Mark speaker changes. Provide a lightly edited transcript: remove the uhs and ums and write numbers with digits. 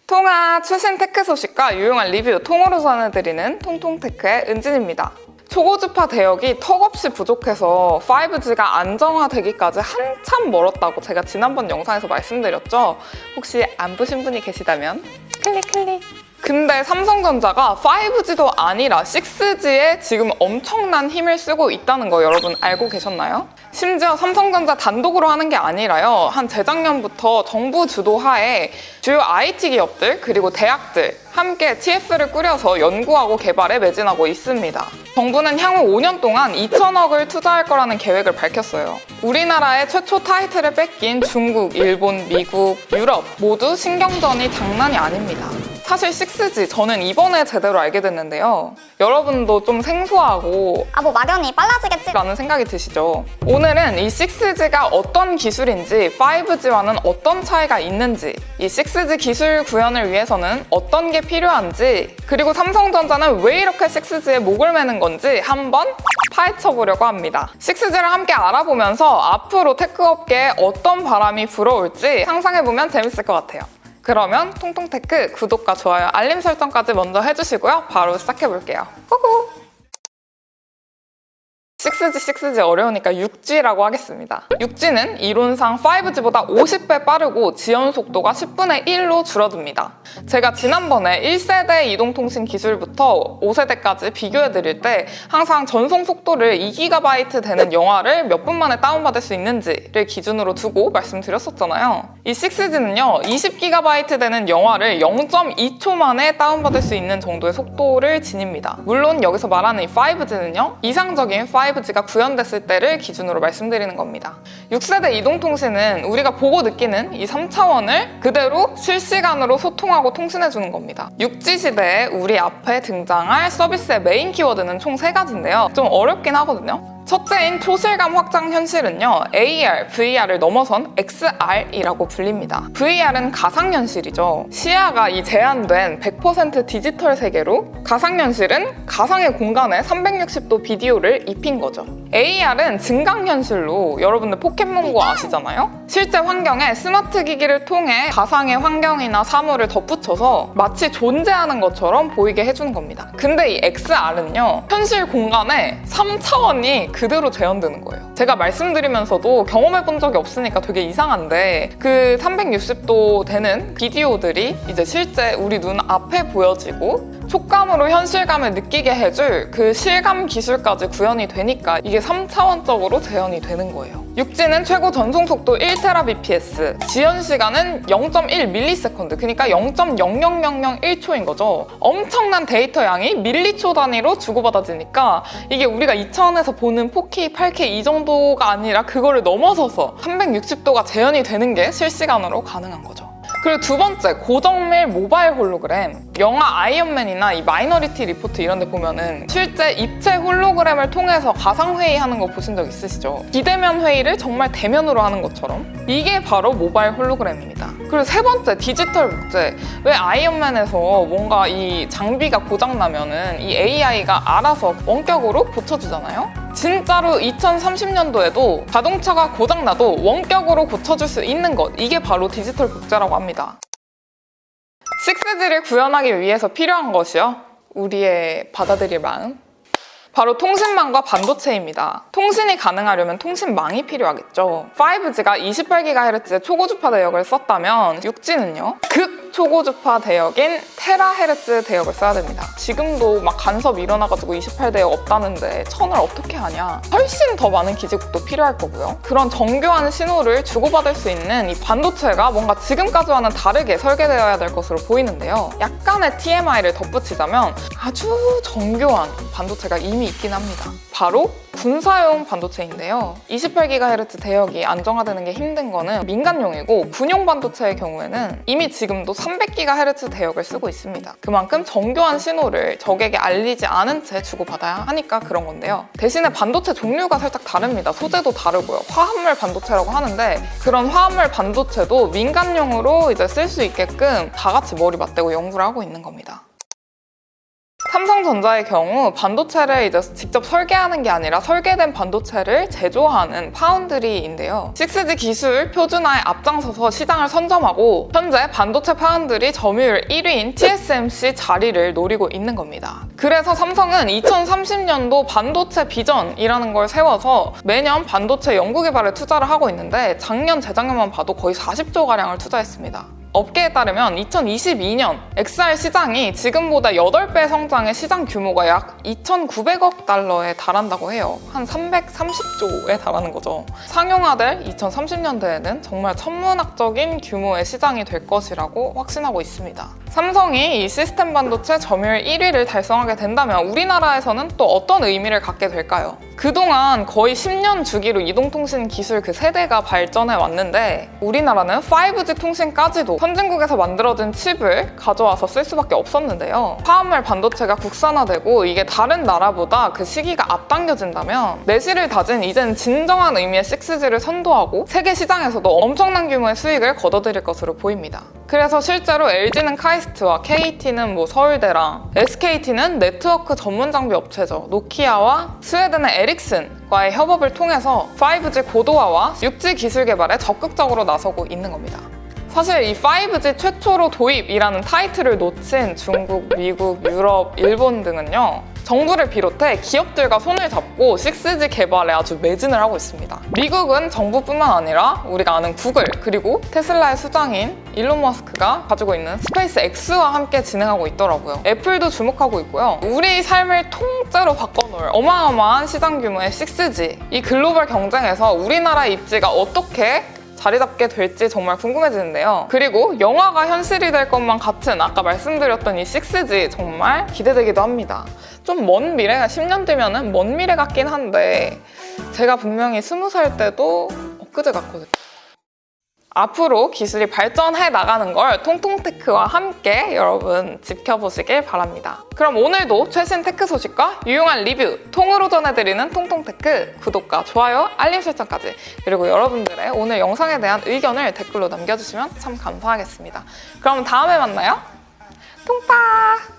Speaker 1: 통화 최신 테크 소식과 유용한 리뷰 통으로 전해드리는 통통테크의 은진입니다. 초고주파 대역이 턱없이 부족해서 5G가 안정화되기까지 한참 멀었다고 제가 지난번 영상에서 말씀드렸죠? 혹시 안 보신 분이 계시다면 클릭. 근데 삼성전자가 5G도 아니라 6G에 지금 엄청난 힘을 쓰고 있다는 거 여러분 알고 계셨나요? 심지어 삼성전자 단독으로 하는 게 아니라요. 한 재작년부터 정부 주도하에 주요 IT 기업들 그리고 대학들 함께 TF를 꾸려서 연구하고 개발에 매진하고 있습니다. 정부는 향후 5년 동안 2천억을 투자할 거라는 계획을 밝혔어요. 우리나라의 최초 타이틀을 뺏긴 중국, 일본, 미국, 유럽 모두 신경전이 장난이 아닙니다. 사실 6G 저는 이번에 제대로 알게 됐는데요. 여러분도 좀 생소하고
Speaker 2: 뭐 막연히 빨라지겠지
Speaker 1: 라는 생각이 드시죠? 오늘은 이 6G가 어떤 기술인지 5G와는 어떤 차이가 있는지 이 6G 기술 구현을 위해서는 어떤 게 필요한지 그리고 삼성전자는 왜 이렇게 6G에 목을 매는 건지 한번 파헤쳐보려고 합니다. 6G를 함께 알아보면서 앞으로 테크업계에 어떤 바람이 불어올지 상상해보면 재밌을 것 같아요. 그러면 통통테크 구독과 좋아요, 알림 설정까지 먼저 해주시고요. 바로 시작해볼게요. 호호! 6G 어려우니까 6G라고 하겠습니다. 6G는 이론상 5G보다 50배 빠르고 지연 속도가 10분의 1로 줄어듭니다. 제가 지난번에 1세대 이동통신 기술부터 5세대까지 비교해드릴 때 항상 전송 속도를 2GB 되는 영화를 몇 분 만에 다운받을 수 있는지를 기준으로 두고 말씀드렸었잖아요. 이 6G는요, 20GB 되는 영화를 0.2초 만에 다운받을 수 있는 정도의 속도를 지닙니다. 물론 여기서 말하는 이 5G는요, 이상적인 5G가 구현됐을 때를 기준으로 말씀드리는 겁니다. 6세대 이동통신은 우리가 보고 느끼는 이 3차원을 그대로 실시간으로 소통하고 통신해주는 겁니다. 6G 시대에 우리 앞에 등장할 서비스의 메인 키워드는 총 3가지인데요. 좀 어렵긴 하거든요. 첫째인 초실감 확장 현실은요, AR, VR을 넘어선 XR이라고 불립니다. VR은 가상현실이죠. 시야가 이 제한된 100% 디지털 세계로, 가상현실은 가상의 공간에 360도 비디오를 입힌 거죠. AR은 증강현실로, 여러분들 포켓몬고 아시잖아요? 실제 환경에 스마트 기기를 통해 가상의 환경이나 사물을 덧붙여서 마치 존재하는 것처럼 보이게 해주는 겁니다. 근데 이 XR은요, 현실 공간에 3차원이 그대로 재현되는 거예요. 제가 말씀드리면서도 경험해본 적이 없으니까 되게 이상한데 그 360도 되는 비디오들이 이제 실제 우리 눈 앞에 보여지고 촉감으로 현실감을 느끼게 해줄 그 실감 기술까지 구현이 되니까 이게 3차원적으로 재현이 되는 거예요. 6G는 최고 전송 속도 1TBps, 지연 시간은 0.1ms, 그러니까 0.00001초인 거죠. 엄청난 데이터 양이 밀리초 단위로 주고받아지니까 이게 우리가 2차원에서 보는 4K, 8K 이 정도가 아니라 그거를 넘어서서 360도가 재현이 되는 게 실시간으로 가능한 거죠. 그리고 두 번째, 고정밀 모바일 홀로그램. 영화 아이언맨이나 이 마이너리티 리포트 이런 데 보면은 실제 입체 홀로그램을 통해서 가상회의 하는 거 보신 적 있으시죠? 비대면 회의를 정말 대면으로 하는 것처럼. 이게 바로 모바일 홀로그램입니다. 그리고 세 번째, 디지털 복제. 왜 아이언맨에서 뭔가 이 장비가 고장나면은 이 AI가 알아서 원격으로 고쳐주잖아요? 진짜로 2030년도에도 자동차가 고장나도 원격으로 고쳐줄 수 있는 것, 이게 바로 디지털 복제라고 합니다. 6G를 구현하기 위해서 필요한 것이요, 우리의 받아들일 마음, 바로 통신망과 반도체입니다. 통신이 가능하려면 통신망이 필요하겠죠. 5G가 28GHz의 초고주파 대역을 썼다면 6G는요, 극초고주파 대역인 테라헤르츠 대역을 써야 됩니다. 지금도 막 간섭 일어나가지고 28대역 없다는데 1000을 어떻게 하냐. 훨씬 더 많은 기지국도 필요할 거고요. 그런 정교한 신호를 주고받을 수 있는 이 반도체가 뭔가 지금까지와는 다르게 설계되어야 될 것으로 보이는데요. 약간의 TMI를 덧붙이자면 아주 정교한 반도체가 이미 있긴 합니다. 바로 군사용 반도체인데요. 28GHz 대역이 안정화되는 게 힘든 거는 민간용이고 군용 반도체의 경우에는 이미 지금도 300GHz 대역을 쓰고 있습니다. 그만큼 정교한 신호를 적에게 알리지 않은 채 주고받아야 하니까 그런 건데요. 대신에 반도체 종류가 살짝 다릅니다. 소재도 다르고요. 화합물 반도체라고 하는데 그런 화합물 반도체도 민간용으로 이제 쓸 수 있게끔 다 같이 머리 맞대고 연구를 하고 있는 겁니다. 삼성전자의 경우 반도체를 이제 직접 설계하는 게 아니라 설계된 반도체를 제조하는 파운드리인데요. 6G 기술 표준화에 앞장서서 시장을 선점하고 현재 반도체 파운드리 점유율 1위인 TSMC 자리를 노리고 있는 겁니다. 그래서 삼성은 2030년도 반도체 비전이라는 걸 세워서 매년 반도체 연구개발에 투자를 하고 있는데 작년, 재작년만 봐도 거의 40조가량을 투자했습니다. 업계에 따르면 2022년 XR 시장이 지금보다 8배 성장의 시장 규모가 약 2,900억 달러에 달한다고 해요. 한 330조에 달하는 거죠. 상용화될 2030년대에는 정말 천문학적인 규모의 시장이 될 것이라고 확신하고 있습니다. 삼성이 이 시스템 반도체 점유율 1위를 달성하게 된다면 우리나라에서는 또 어떤 의미를 갖게 될까요? 그동안 거의 10년 주기로 이동통신 기술 그 세대가 발전해 왔는데 우리나라는 5G 통신까지도 선진국에서 만들어진 칩을 가져와서 쓸 수밖에 없었는데요. 화합물 반도체가 국산화되고 이게 다른 나라보다 그 시기가 앞당겨진다면 내실을 다진 이젠 진정한 의미의 6G를 선도하고 세계 시장에서도 엄청난 규모의 수익을 거둬들일 것으로 보입니다. 그래서 실제로 LG는 카이스트와 KT는 서울대랑 SKT는 네트워크 전문 장비 업체죠. 노키아와 스웨덴의 에릭슨과의 협업을 통해서 5G 고도화와 6G 기술 개발에 적극적으로 나서고 있는 겁니다. 사실 이 5G 최초로 도입이라는 타이틀을 놓친 중국, 미국, 유럽, 일본 등은요. 정부를 비롯해 기업들과 손을 잡고 6G 개발에 아주 매진을 하고 있습니다. 미국은 정부뿐만 아니라 우리가 아는 구글, 그리고 테슬라의 수장인 일론 머스크가 가지고 있는 스페이스 X와 함께 진행하고 있더라고요. 애플도 주목하고 있고요. 우리 삶을 통째로 바꿔놓을 어마어마한 시장 규모의 6G. 이 글로벌 경쟁에서 우리나라의 입지가 어떻게 자리 잡게 될지 정말 궁금해지는데요. 그리고 영화가 현실이 될 것만 같은 아까 말씀드렸던 이 6G 정말 기대되기도 합니다. 좀 먼 미래가 10년 뒤면은 먼 미래 같긴 한데 제가 분명히 20살 때도 엊그제 같거든요. 앞으로 기술이 발전해 나가는 걸 통통테크와 함께 여러분 지켜보시길 바랍니다. 그럼 오늘도 최신 테크 소식과 유용한 리뷰 통으로 전해드리는 통통테크 구독과 좋아요, 알림 설정까지 그리고 여러분들의 오늘 영상에 대한 의견을 댓글로 남겨주시면 참 감사하겠습니다. 그럼 다음에 만나요. 통빠!